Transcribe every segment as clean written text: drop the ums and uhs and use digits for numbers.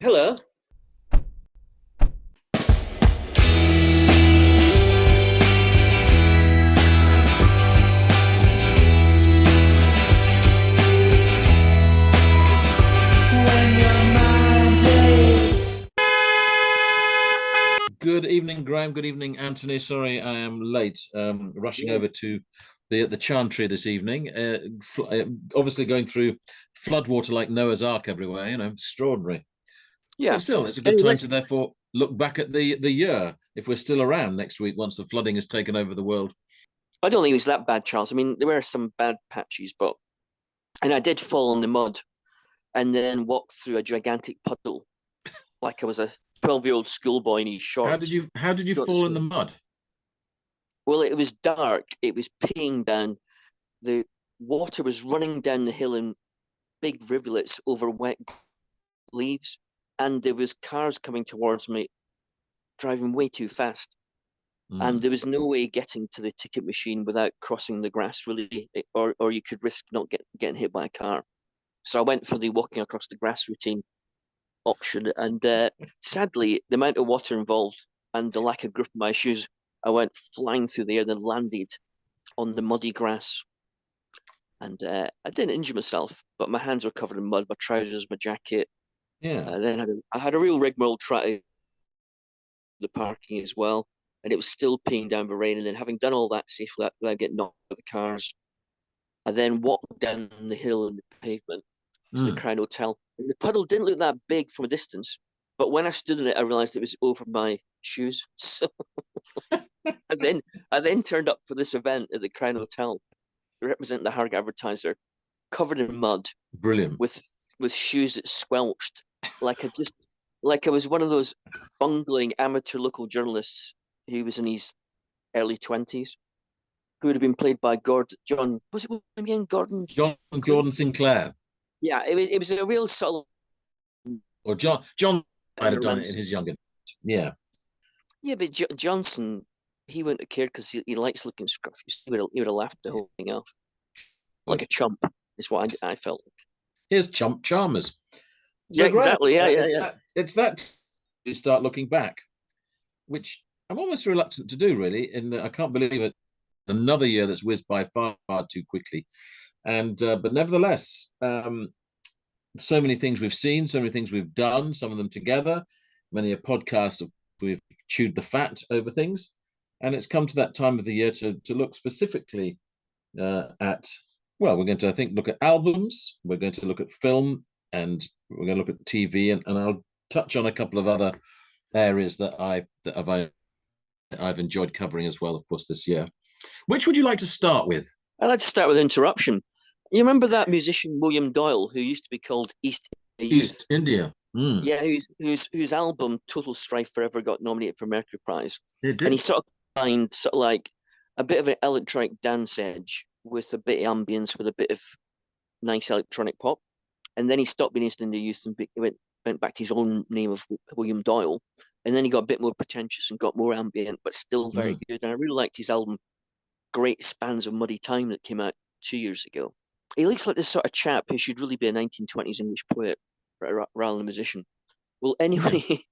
Hello. Good evening, Graham. Good evening, Anthony. Sorry, I am late. Rushing Yeah, over to the Chantry this evening. Obviously going through floodwater like Noah's Ark everywhere. Extraordinary. yeah. But still, it's a good Anyway, time let's. to therefore look back at the year if we're still around next week once the flooding has taken over the world. I don't think it was that bad, Charles. I mean, there were some bad patches, but and I did fall in the mud and then walk through a gigantic puddle like I was a 12-year-old schoolboy in his How did shorts you going to fall in the school. mud? Well, it was dark. It was peeing down. The water was running down the hill in big rivulets over wet leaves, and there was cars coming towards me, driving way too fast. And Mm. there was no way getting to the ticket machine without crossing the grass, really, or you could risk not getting hit by a car. So I went for the walking across the grass routine option, and sadly, the amount of water involved and the lack of grip in my shoes, I went flying through the air and then landed on the muddy grass. And I didn't injure myself, but my hands were covered in mud, my trousers, my jacket. Yeah. I had a real rigmarole try to the parking as well, and it was still peeing down the rain. And then having done all that safely without getting knocked by the cars, I then walked down the hill in the pavement to the Mm. Crown Hotel. And the puddle didn't look that big from a distance, but when I stood in it, I realized it was over my shoes. So I then I then turned up for this event at the Crown Hotel to represent the Harrogate Advertiser, covered in mud, Brilliant. with with shoes that squelched, like I was one of those bungling amateur local journalists who was in his early 20s, who would have been played by Gordon John. Was it again Gordon John Cleese? Gordon Sinclair Yeah, it was a real subtle or John might and have done it in romance. his younger. Yeah. Yeah, but Johnson, he wouldn't have cared because he likes looking scruffy. So he would have laughed the whole thing off like Good. a chump. Is what I felt like. Here's Chump Charmers. Yeah, So, Graham, exactly. Yeah, yeah, it's yeah. that you start looking back, which I'm almost reluctant to do, really. In that I can't believe it. Another year that's whizzed by far, far too quickly, and but nevertheless, so many things we've seen, so many things we've done, some of them together. Many a podcast we've chewed the fat over things, and it's come to that time of the year to look specifically at. Well, we're going to, I think, look at albums. We're going to look at film, and we're going to look at TV, and I'll touch on a couple of other areas I've enjoyed covering as well, of course, this year. Which would you like to start with? I'd like to start with interruption. You remember that musician William Doyle, who used to be called East East Youth? India. Mm, Yeah, whose album Total Strife Forever got nominated for Mercury Prize, it and he did. sort of combined sort of like a bit of an electronic dance edge with a bit of ambience with a bit of nice electronic pop, and then he stopped being East India Youth and went back to his own name of William Doyle, and then he got a bit more pretentious and got more ambient, but still very Mm. good. And I really liked his album Great Spans of Muddy Time that came out 2 years ago. He looks like this sort of chap who should really be a 1920s English poet rather than a musician. Well, Yeah. anyway,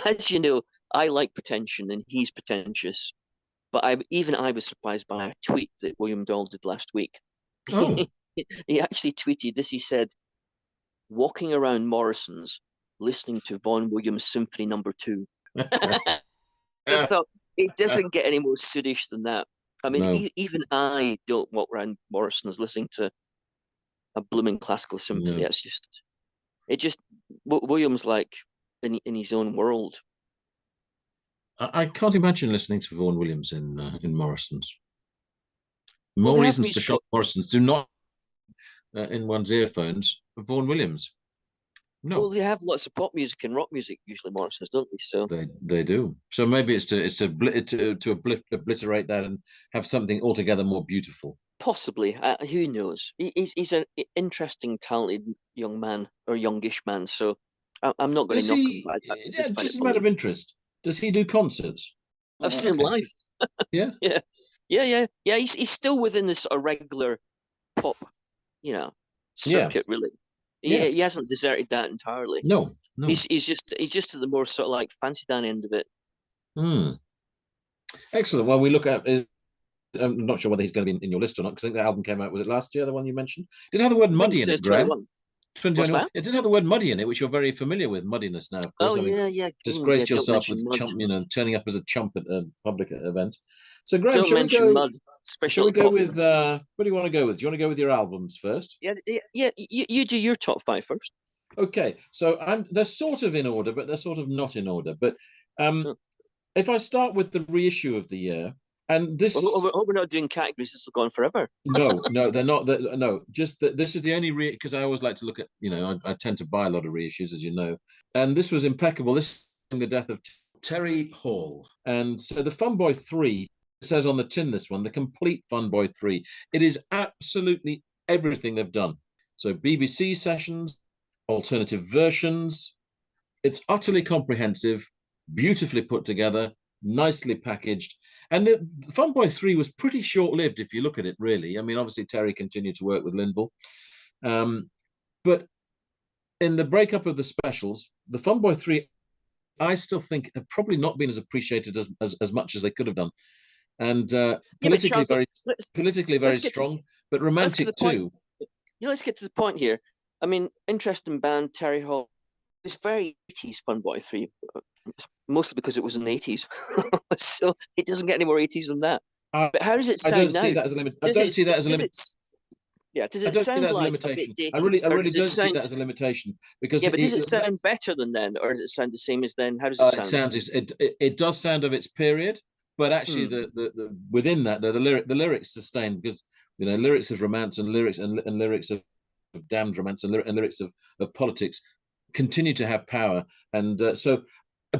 as you know, I like pretension and he's pretentious. But I was surprised by a tweet that William Doyle did last week. Oh. He actually tweeted this. He said, "Walking around Morrison's, listening to Vaughan Williams Symphony Number Two." I thought it doesn't get any more Swedish than that. I mean, No, even I don't walk around Morrison's listening to a blooming classical symphony. no. It just Williams like in his own world. I can't imagine listening to Vaughan Williams in Morrison's. Well, More they have reasons to shop musical. Morrison's. Do not in one's earphones. Vaughan Williams. Well, No, they have lots of pop music and rock music usually Morrison's, don't they? So they do. So maybe obliterate that and have something altogether more beautiful. possibly, who knows? He's an interesting, talented young man or youngish man. So I'm not going to Does knock him, he? but I Yeah, did find just it as a matter funny. of interest, does he do concerts? I've Oh, seen him okay. live. Yeah, Yeah, yeah, yeah, yeah. He's still within this sort of regular pop, you know, yeah, circuit. Really, he yeah. he hasn't deserted that entirely. No, No. He's just at the more sort of like fancy down end of it. Hmm. Excellent. Well, we look at. I'm not sure whether he's going to be in your list or not, because I think the album came out, was it last year, the one you mentioned? Did it have the word I think muddy in it's it, Graham? 21. What's that? It did have the word muddy in it, which you're very familiar with, muddiness now, of course, Oh having yeah, yeah. Yeah, disgraced don't yourself mention with mud. turning up as a chump at a public event. So, Graham, Don't mention mud, shall especially we at the go pop. with, what do you want to go with? Do you want to go with your albums first? Yeah, yeah. You do your top five first. Okay, so they're sort of in order, but they're sort of not in order. But Oh. if I start with the reissue of the year, and this, Hope we're not doing categories. This will go on forever. no, they're not. No, just that this is the only because I always like to look at, I tend to buy a lot of reissues, as you know, and this was impeccable. This is the death of Terry Hall, and so the Fun Boy 3 says on the tin, this one, the complete Fun Boy 3. It is absolutely everything they've done. So BBC sessions, alternative versions. It's utterly comprehensive, beautifully put together, nicely packaged. And Fun Boy 3 was pretty short-lived if you look at it, really. I mean, obviously, Terry continued to work with Linville. But in the breakup of the specials, the Fun Boy 3, I still think, have probably not been as appreciated as much as they could have done. And politically, Charles, politically very strong, but romantic too. Let's get to the point here. I mean, interesting band, Terry Hall. It's very 80s Fun Boy 3, mostly because it was in the 80s. So it doesn't get any more 80s than that. But how does it sound I don't now? see that as a limit. I don't see that as a limit. Yeah, does I it don't see sound that as a like limitation. a bit I dated? really don't see that as a limitation, because yeah, but does it sound better than then, or does it sound the same as then? How does it sound? It does sound of its period, but actually the within that the lyrics sustain, because lyrics of romance and lyrics of damned romance and lyrics of politics continue to have power, and so.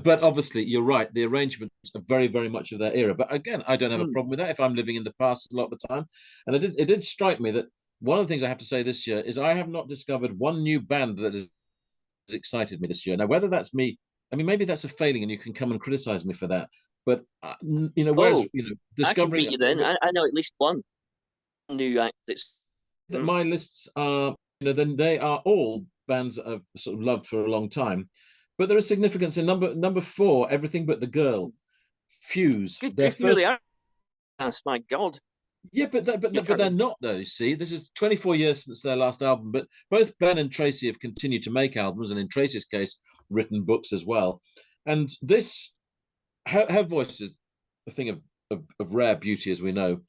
But obviously, you're right. The arrangements are very, very much of their era. But again, I don't have a problem with that if I'm living in the past a lot of the time. And it did strike me that one of the things I have to say this year is I have not discovered one new band that has excited me this year. Now, whether that's me, I mean, maybe that's a failing, and you can come and criticize me for that. But whereas discovering, I can beat you then. I know at least one new act that's that my lists are, then they are all bands that I've sort of loved for a long time. But there is significance in number 4, Everything But the Girl, Fuse. good. Their Really first, are. That's my God. yeah, but they're not though. You see, this is 24 years since their last album, but both Ben and Tracy have continued to make albums, and in Tracy's case, written books as well. And this, her voice is a thing of rare beauty, as we know,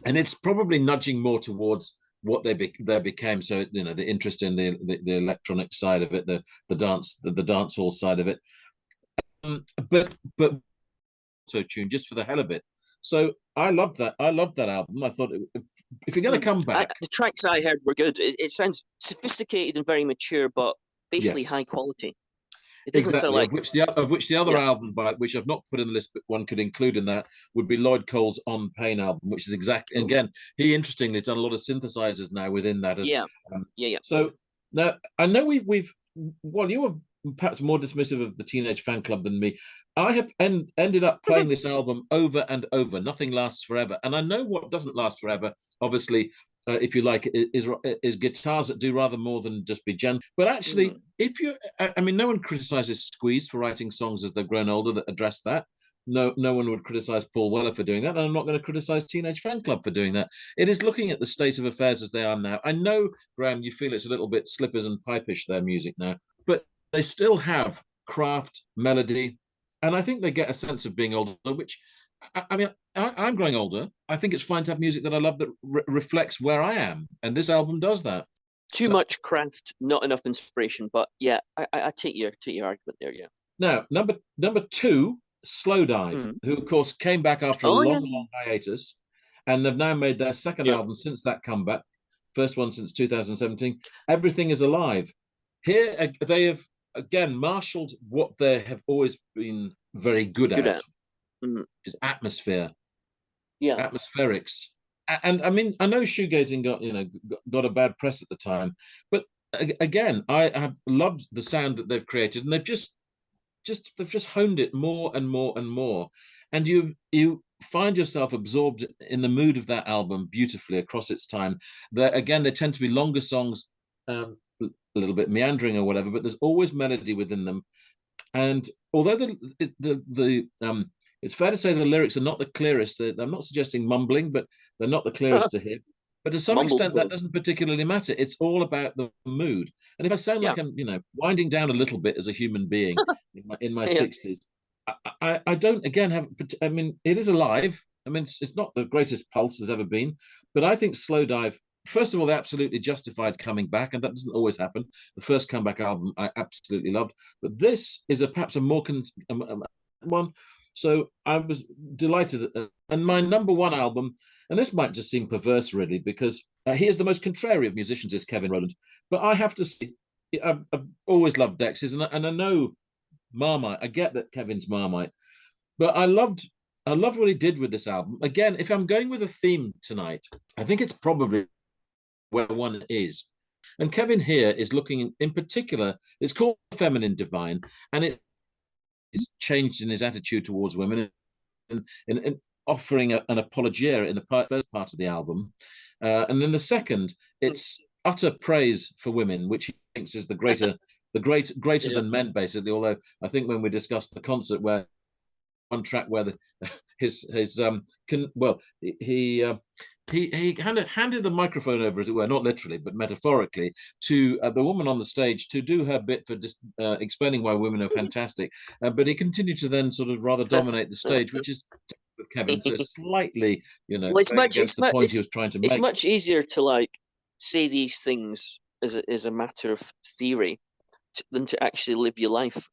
and it's probably nudging more towards what they became. So the interest in the electronic side of it, the dance hall side of it, but so tuned just for the hell of it. So I loved that. I loved that album. I thought if you're going to come back, the tracks I heard were good. It sounds sophisticated and very mature, but basically high quality. It doesn't sound like of which the other album, by which I've not put in the list, but one could include in that, would be Lloyd Cole's On Pain album, which is exactly, again, he interestingly has done a lot of synthesizers now within that. Yeah. So now I know we've well, you were perhaps more dismissive of the Teenage Fan Club than me. I have ended up playing this album over and over. Nothing lasts forever, and I know what doesn't last forever. Obviously, if you like, is guitars that do rather more than just be gentle. But actually, if you, I mean, no one criticizes Squeeze for writing songs as they've grown older that address that. No one would criticize Paul Weller for doing that, and I'm not going to criticize Teenage Fan Club for doing that. It is looking at the state of affairs as they are now. I know, Graham, you feel it's a little bit slippers and pipish, their music now, but they still have craft, melody, and I think they get a sense of being older, which, I mean, I'm growing older. I think it's fine to have music that I love that reflects where I am, and this album does that. Too much craft, not enough inspiration. But yeah, I take your argument there. Yeah. Now, number 2, Slowdive, who of course came back after a long hiatus, and they've now made their second album since that comeback. First one since 2017. Everything Is Alive. Here they have again marshaled what they have always been very good at. Is atmosphere, atmospherics, and I mean, I know shoegazing got a bad press at the time, but again, I have loved the sound that they've created, and they've just honed it more and more and more, and you find yourself absorbed in the mood of that album beautifully across its time. There again, they tend to be longer songs, a little bit meandering or whatever, but there's always melody within them. And although it's fair to say the lyrics are not the clearest. I'm not suggesting mumbling, but they're not the clearest to hear. But to some extent, that Mumblecore. doesn't particularly matter. It's all about the mood. And if I sound Yeah. like I'm, winding down a little bit as a human being in my Yeah. 60s, I don't again have. I mean, it is alive. I mean, it's not the greatest pulse has ever been, but I think Slowdive. First of all, they absolutely justified coming back, and that doesn't always happen. The first comeback album I absolutely loved, but this is perhaps a more one. So I was delighted. And my number one album, and this might just seem perverse, really, because he is the most contrary of musicians, is Kevin Rowland. But I have to say, I've always loved Dexys, and I know Marmite. I get that Kevin's Marmite, but I loved what he did with this album. Again, if I'm going with a theme tonight, I think it's probably where one is. And Kevin here is looking in particular, it's called Feminine Divine, and it's changed in his attitude towards women and offering an apologia in the first part of the album. And then the second, it's utter praise for women, which he thinks is greater Yeah. than men, basically. Although I think when we discussed the concert where one track where he kind of handed the microphone over, as it were, not literally but metaphorically, to the woman on the stage to do her bit for just explaining why women are fantastic, but he continued to then sort of rather dominate the stage, which is with Kevin, so slightly Well, it's going much against the point he was trying to it's make. much easier to like say these things as a matter of theory than to actually live your life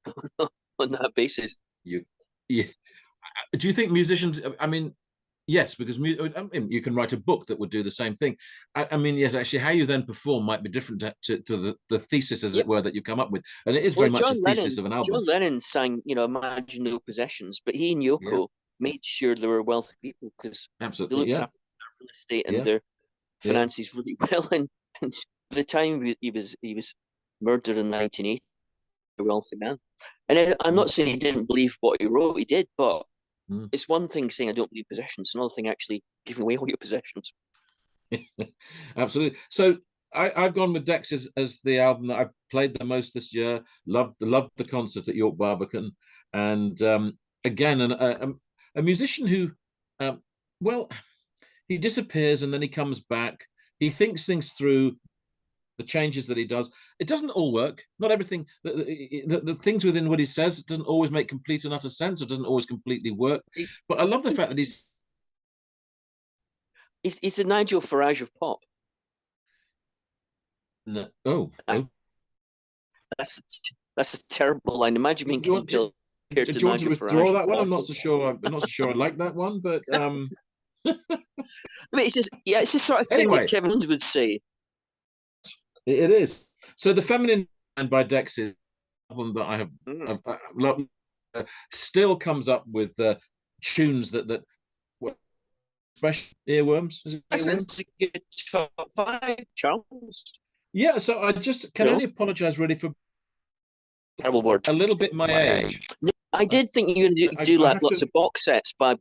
on that basis. You, do you think musicians? I mean, yes, because I mean, you can write a book that would do the same thing. I mean, yes, actually, how you then perform might be different to the thesis, as it Yep. were, that you come up with, and it is Well, very much a thesis of an album. John Lennon sang, Imagine No Possessions, but he and Yeah, Yoko made sure they were wealthy people because they absolutely. looked Yeah, after their real estate and yeah, their yeah. finances really well. And by the time he was murdered in 1980, a wealthy man. And I'm Mm, not saying he didn't believe what he wrote, he did, but mm. it's one thing saying I don't believe possessions, another thing actually giving away all your possessions. Absolutely. So I've gone with Dex as the album that I played the most this year. Loved the concert at York Barbican, and again, a musician who, well, he disappears and then he comes back. He thinks things through. The changes that he does, it doesn't all work. Not everything. The things within what he says doesn't always make complete and utter sense, or doesn't always completely work. But I love the fact that He's the Nigel Farage of pop. no, oh, oh. That's that's a terrible line. Imagine being Do you want to, compared do to you want to Nigel withdraw Farage. that one? Awful. I'm not so sure I like that one, but I mean, it's the sort of thing that anyway, Kevin would say. it is. So the Feminine and by Dex is album that I have still comes up with tunes that special earworms. Is it earworms? That's a good top five, Charles. Yeah. So I just can only apologize really for Terrible word. a little bit my age. I did think you could do I like have lots to. of box sets by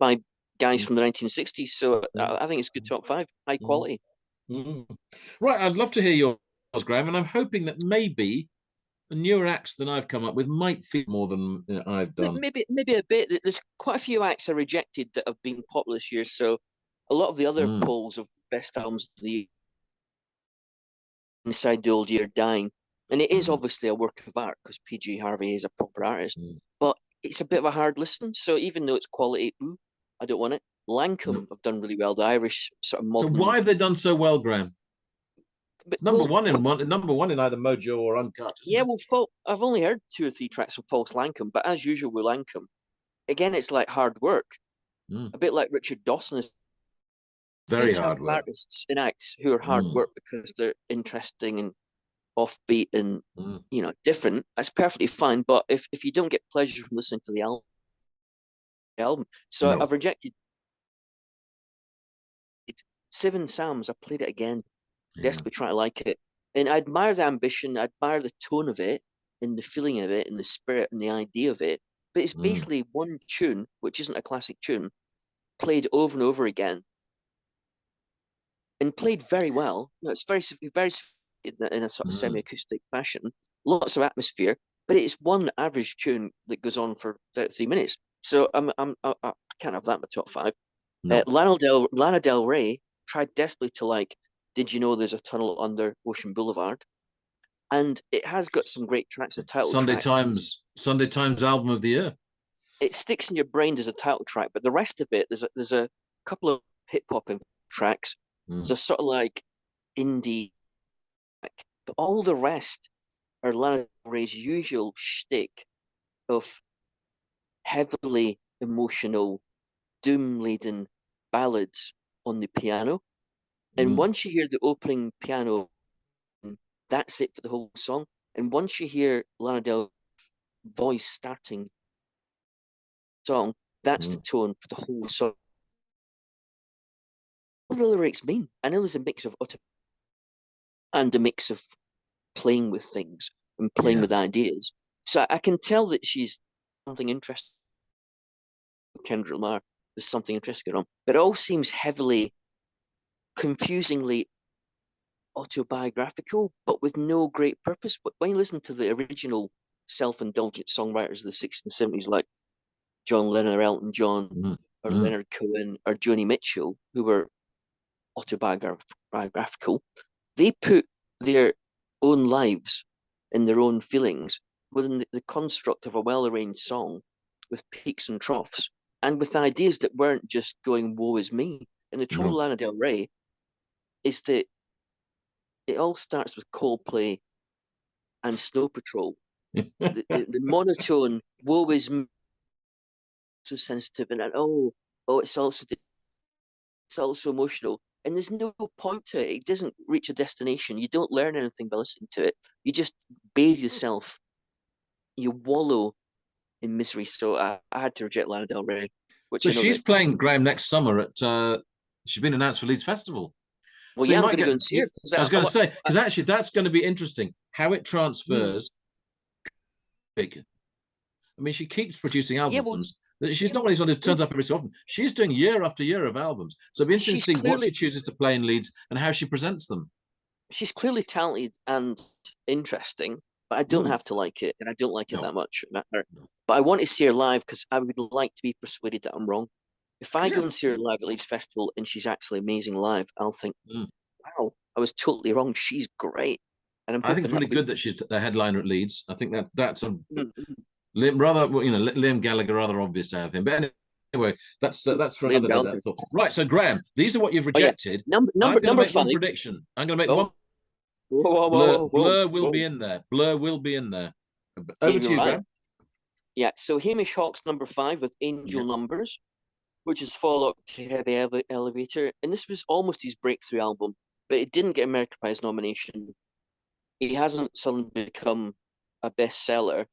guys from the 1960s. So I think it's a good top five, high quality. Right. I'd love to hear yours, Graham, and I'm hoping that maybe newer acts than I've come up with might feel more than I've done. Maybe a bit. There's quite a few acts I rejected that have been popular this year. So a lot of the other polls of best albums of the year Inside the Old Year Dying. And it is obviously a work of art because PG Harvey is a proper artist. But it's a bit of a hard listen. So even though it's quality, I don't want it. Lankum have done really well. The Irish sort of modern. So why have they done so well, Graham? But, number one in either Mojo or Uncut. Yeah, well, I've only heard 2 or 3 tracks from False Lankum, but as usual with Lankum, again, it's like hard work. A bit like Richard Dawson is. Very hard work. Artists in acts who are hard work because they're interesting and offbeat and different. That's perfectly fine. But if you don't get pleasure from listening to the album, so I've rejected Seven Psalms. I played it again, desperately trying to like it, and I admire the ambition, I admire the tone of it, and the feeling of it, and the spirit and the idea of it. But it's basically one tune, which isn't a classic tune, played over and over again. And played very well. It's very, very in a sort of semi-acoustic fashion. Lots of atmosphere, but it's one average tune that goes on for 33 minutes. So I can't have that in my top five. No. Lana Del Rey tried desperately to like, did you know there's a tunnel under Ocean Boulevard? And it has got some great tracks, a title Sunday track. Sunday Times album of the year. It sticks in your brain as a title track, but the rest of it, there's a couple of hip hop tracks. There's a sort of like indie track, but all the rest are Lana Del Rey's usual shtick of heavily emotional, doom-laden ballads on the piano. And once you hear the opening piano, that's it for the whole song. And once you hear Lana Del voice starting song, that's the tone for the whole song. What do the lyrics mean? I know there's a mix of utter and a mix of playing with things and playing with ideas. So I can tell that she's something interesting. Kendrick Lamar, there's something interesting going on, but it all seems heavily, confusingly autobiographical, but with no great purpose. But when you listen to the original self-indulgent songwriters of the 60s and 70s, like John Lennon or Elton John or Leonard Cohen or Joni Mitchell, who were autobiographical, they put their own lives and their own feelings within the construct of a well-arranged song with peaks and troughs and with ideas that weren't just going, woe is me. And the trouble with Lana Del Rey is that it all starts with Coldplay and Snow Patrol. the monotone, woe is me, so sensitive, and it's also emotional. And there's no point to it. It doesn't reach a destination. You don't learn anything by listening to it. You just bathe yourself. You wallow in misery. So I had to reject Lana Del Rey. So she's playing, Graham, next summer at. She's been announced for Leeds Festival. Well, so yeah, I'm going to go and see her. I was going to say, because actually that's going to be interesting how it transfers. I mean, she keeps producing albums. She's not really sort of turns up every so often. She's doing year after year of albums. So it'll be interesting to see what she chooses to play in Leeds and how she presents them. She's clearly talented and interesting, but I don't have to like it, and I don't like it that much. But I want to see her live because I would like to be persuaded that I'm wrong. If I go and see her live at Leeds Festival and she's actually amazing live, I'll think, wow, I was totally wrong. She's great. And I think it's really good that she's the headliner at Leeds. I think that's a Liam Gallagher, rather obvious to have him. But anyway, that's for another day. Right, so Graham, these are what you've rejected. I'm going to make one prediction. I'm going to make one. Blur will be in there. Blur will be in there. Over to you, Graham. Yeah, so Hamish Hawk's number 5 with Angel Numbers, which is follow-up to Heavy Elevator. And this was almost his breakthrough album, but it didn't get American Prize nomination. He hasn't suddenly become a bestseller.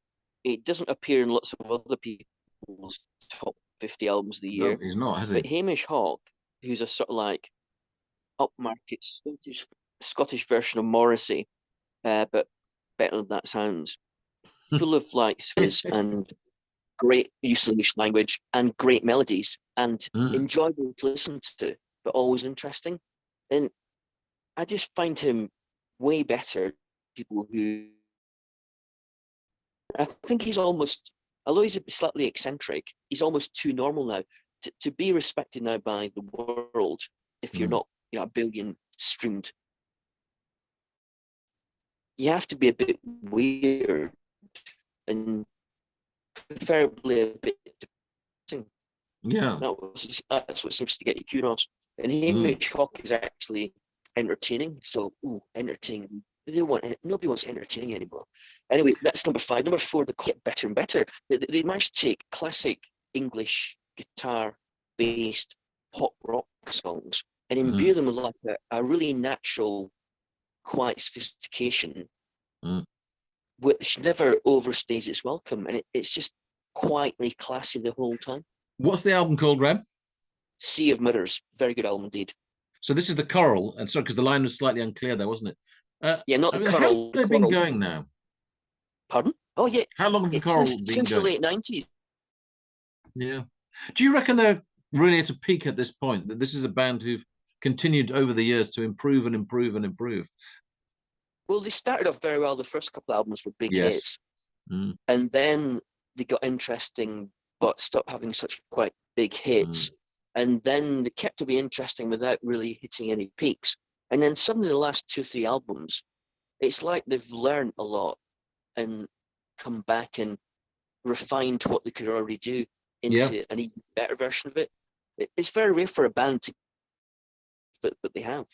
It doesn't appear in lots of other people's top 50 albums of the year. No, he's not, has he? But Hamish Hawk, who's a sort of like upmarket Scottish version of Morrissey, but better than that sounds, full of like fizz and great use of English language and great melodies and enjoyable to listen to, but always interesting. And I just find him way better. People who I think he's almost, although he's slightly eccentric, he's almost too normal now to be respected now by the world. If you're not a billion streamed, you have to be a bit weird and preferably a bit depressing. Yeah, that's what seems to get you kudos. And Hamish Hawk is actually entertaining. So, entertaining. Nobody wants entertaining anymore. Anyway, that's number 5. Number 4, they get better and better. They managed to take classic English guitar-based pop rock songs and imbue them with like a really natural, quiet sophistication, which never overstays its welcome, and it's just quietly classy the whole time. What's the album called, Graham? Sea of Mirrors. Very good album indeed. So this is the choral, and sorry, because the line was slightly unclear there, wasn't it? Not the choral. How long have they been going now? Pardon? Oh, yeah. How long have the choral been going? Since the late 90s. Yeah. Do you reckon they're really at a peak at this point? That this is a band who've continued over the years to improve and improve and improve? Well, they started off very well. The first couple of albums were big Yes. hits, Mm. and then they got interesting, but stopped having such quite big hits. And then they kept to be interesting without really hitting any peaks. And then suddenly the last 2-3 albums, it's like they've learned a lot and come back and refined what they could already do into an even better version of it. It's very rare for a band to, but they have.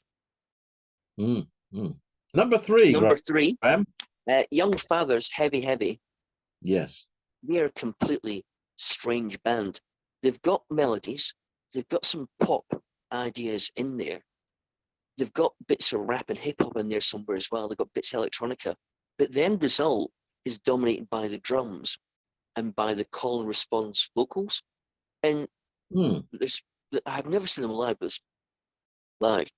Number 3. Number 3, Graham. Young Fathers, Heavy Heavy. Yes. They are a completely strange band. They've got melodies, they've got some pop ideas in there. They've got bits of rap and hip hop in there somewhere as well. They've got bits of electronica. But the end result is dominated by the drums and by the call and response vocals. And I've never seen them live, but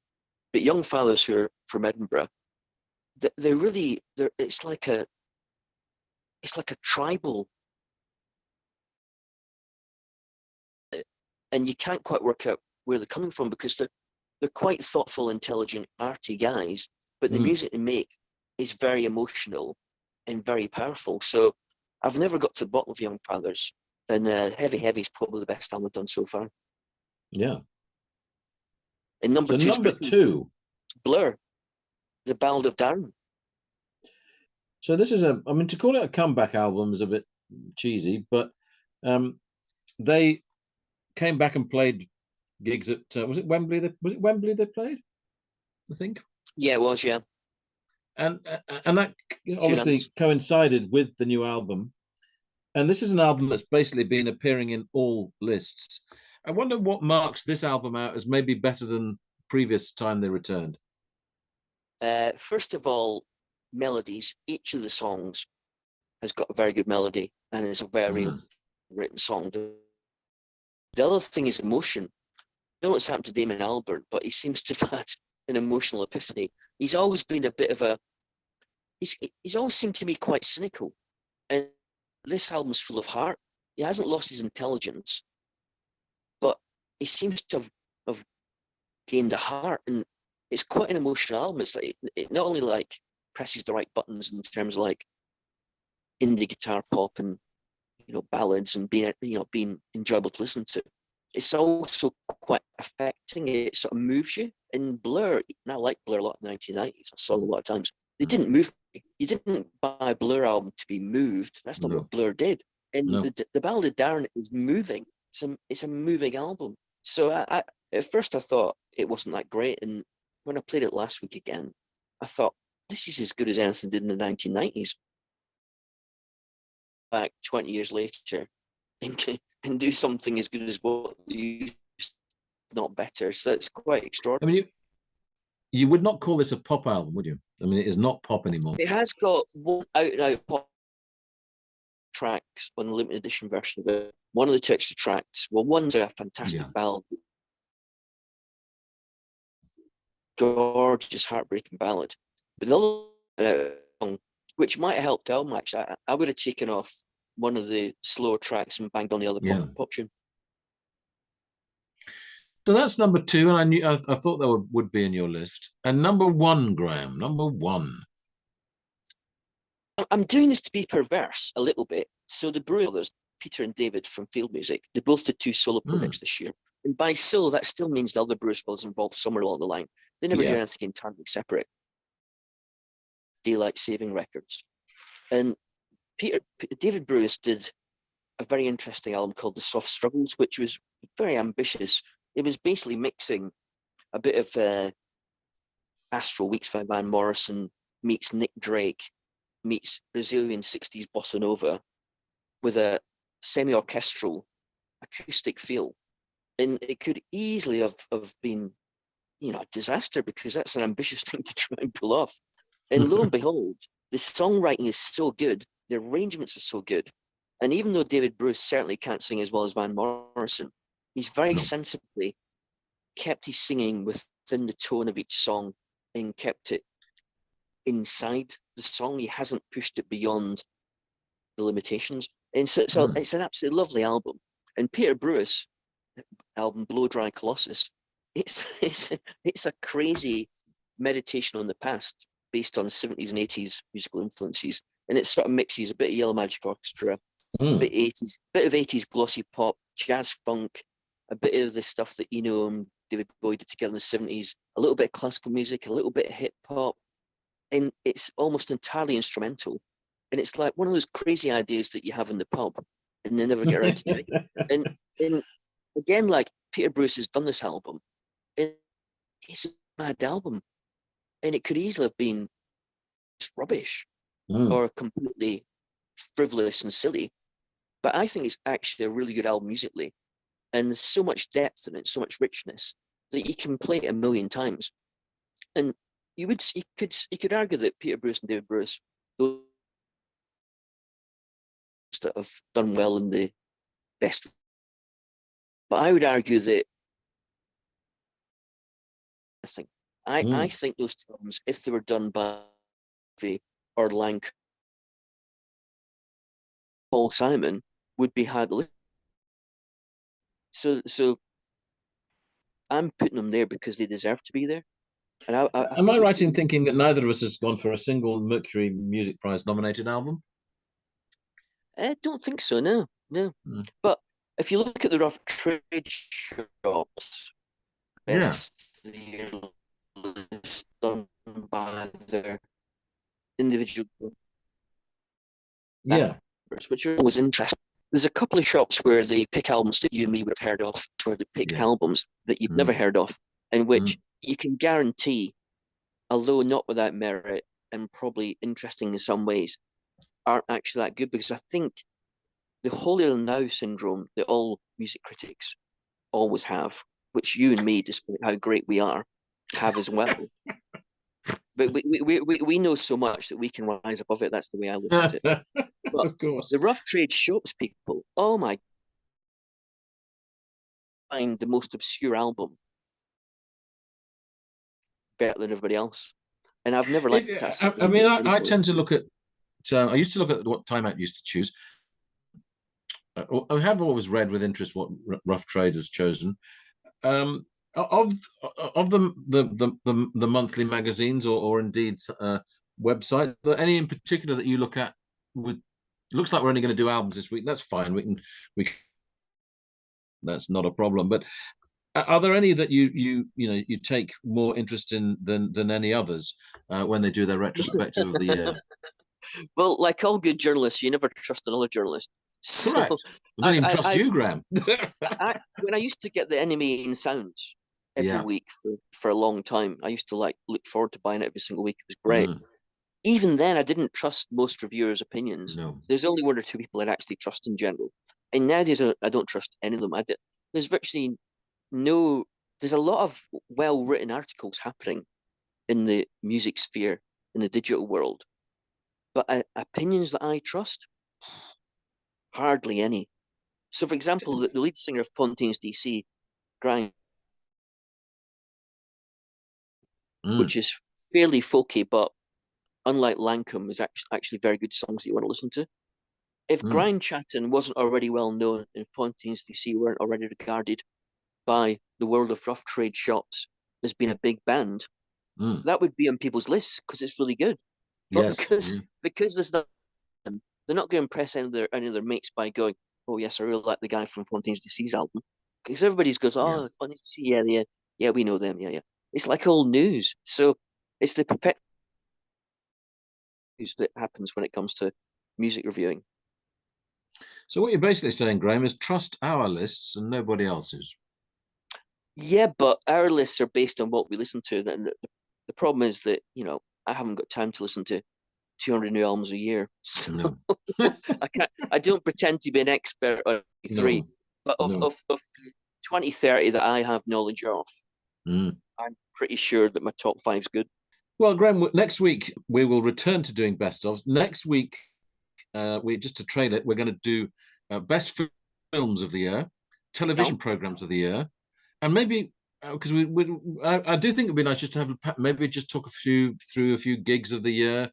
Young Fathers who are from Edinburgh, it's like a tribal, and you can't quite work out where they're coming from because they're quite thoughtful, intelligent, arty guys, but the music they make is very emotional and very powerful. So I've never got to the bottom of Young Fathers, and Heavy Heavy is probably the best album I've done so far. Yeah. And number two, Blur, The Ballad of Darren. So this is to call it a comeback album is a bit cheesy, but they came back and played gigs at was it Wembley? Was it Wembley they played? I think. Yeah, it was. Yeah. And that obviously coincided with the new album. And this is an album that's basically been appearing in all lists. I wonder what marks this album out as maybe better than previous time they returned. First of all, melodies. Each of the songs has got a very good melody and is a very written song. The other thing is emotion. I don't know what's happened to Damon Albarn, but he seems to have had an emotional epiphany. He's always been a bit of a... He's always seemed to be quite cynical. And this album's full of heart. He hasn't lost his intelligence, but he seems to have gained a heart. And it's quite an emotional album. It's like it not only like presses the right buttons in terms of like indie guitar pop and ballads and being enjoyable to listen to. It's also quite affecting. It sort of moves you. And Blur, and I like Blur a lot in the 1990s. I saw them a lot of times. They didn't move me. You didn't buy a Blur album to be moved. That's not what Blur did. And the Ballad of Darren is moving. It's a moving album. So I at first I thought it wasn't that great. And when I played it last week again, I thought, this is as good as anything did in the 1990s. Back 20 years later and do something as good as what you used, not better. So it's quite extraordinary. I mean, you would not call this a pop album, would you? I mean, it is not pop anymore. It has got one out-and-out pop tracks on the limited edition version of it. One of the two extra tracks, well, one's a fantastic ballad, gorgeous, heartbreaking ballad. But the other song, which might have helped album, actually, I would have taken off one of the slower tracks and banged on the other pop tune. So that's number 2, and I thought that would be in your list. And number 1, Graham, number 1. I'm doing this to be perverse a little bit. So the Brewer brothers, Peter and David from Field Music, they both did 2 solo projects this year. And by solo, that still means the other Brewers brothers involved somewhere along the line. They never did anything entirely separate. Daylight Saving Records. And David Brewis did a very interesting album called The Soft Struggles, which was very ambitious. It was basically mixing a bit of Astral Weeks by Van Morrison meets Nick Drake meets Brazilian 60s bossa nova with a semi-orchestral acoustic feel. And it could easily have been, a disaster, because that's an ambitious thing to try and pull off. And lo and behold, the songwriting is so good, the arrangements are so good. And even though David Bruce certainly can't sing as well as Van Morrison, he's very sensibly kept his singing within the tone of each song and kept it inside the song. He hasn't pushed it beyond the limitations. And so it's an absolutely lovely album. And Peter Brewis' album, Blow Dry Colossus, it's a crazy meditation on the past. based on 70s and 80s musical influences, and it sort of mixes a bit of Yellow Magic Orchestra, a bit 80s, bit of 80s glossy pop, jazz funk, a bit of the stuff that Eno and David Bowie did together in the 70s, a little bit of classical music, a little bit of hip hop, and it's almost entirely instrumental. And it's like one of those crazy ideas that you have in the pub and they never get around to doing. And again, like Peter Bruce has done this album, and it's a mad album, and it could easily have been just rubbish or completely frivolous and silly. But I think it's actually a really good album musically, and there's so much depth in it, so much richness that you can play it a million times. And you could argue that Peter Bruce and David Bruce, those that have done well in the best, but I would argue that I think those films, if they were done by or Lank, Paul Simon, would be had. So I'm putting them there because they deserve to be there. And am I right in thinking that neither of us has gone for a single Mercury Music Prize nominated album? I don't think so. No. But if you look at the Rough Trade shops, best of the year list done by their individual, which are always interesting. There's a couple of shops where they pick albums that you and me would have heard of, where they pick albums that you've never heard of, in which you can guarantee, although not without merit and probably interesting in some ways, aren't actually that good. Because I think the holier than thou syndrome that all music critics always have, which you and me, despite how great we are, have as well. But we know so much that we can rise above it. That's the way I look at it. But of course. The Rough Trade shops people, oh my, find the most obscure album better than everybody else. And I've never liked that. I mean, I tend to look at, I used to look at what Time Out used to choose. I have always read with interest what Rough Trade has chosen. Of the monthly magazines or indeed websites, any in particular that you look at looks like we're only going to do albums this week? That's fine. We that's not a problem. But are there any that you take more interest in than any others when they do their retrospective of the year? Well, like all good journalists, you never trust another journalist. So correct. I don't even trust you, Graham. When I used to get the Enemy in Sounds every week for a long time, I used to look forward to buying it every single week. It was great. Even then, I didn't trust most reviewers' opinions. No. There's only one or two people I'd actually trust in general. And nowadays, I don't trust any of them. There's virtually no... There's a lot of well-written articles happening in the music sphere, in the digital world. But opinions that I trust, hardly any. So, for example, the lead singer of Fontaines DC, Grind, which is fairly folky, but unlike Lankum, is actually very good songs that you want to listen to. If Grind Chatton wasn't already well known and Fontaines DC weren't already regarded by the world of rough trade shops as being a big band, that would be on people's lists because it's really good. But because there's not, they're not going to impress any of their mates by going, oh yes, I really like the guy from Fontaines DC's album, because everybody goes, oh, Fontaines DC, yeah, we know them, yeah. It's like old news. So it's the perpetual news that happens when it comes to music reviewing. So what you're basically saying, Graham, is trust our lists and nobody else's. Yeah, but our lists are based on what we listen to. And the problem is that, I haven't got time to listen to 200 new albums a year. So no. I don't pretend to be an expert on three, but of 20, 30 that I have knowledge of, I'm pretty sure that my top 5's good. Well, Graham, next week we will return to doing best of. Next week, just to trail it, we're going to do best films of the year, television programs of the year, and maybe because I do think it'd be nice just to have maybe just talk through a few gigs of the year,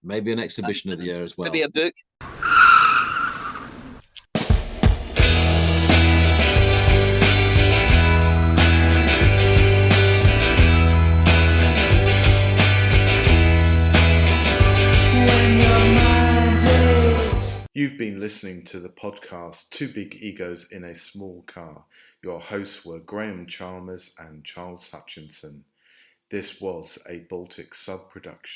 maybe an exhibition of the year as well. Maybe a book. listening to the podcast Two Big Egos in a Small Car. Your hosts were Graham Chalmers and Charles Hutchinson. This was a Baltic sub production.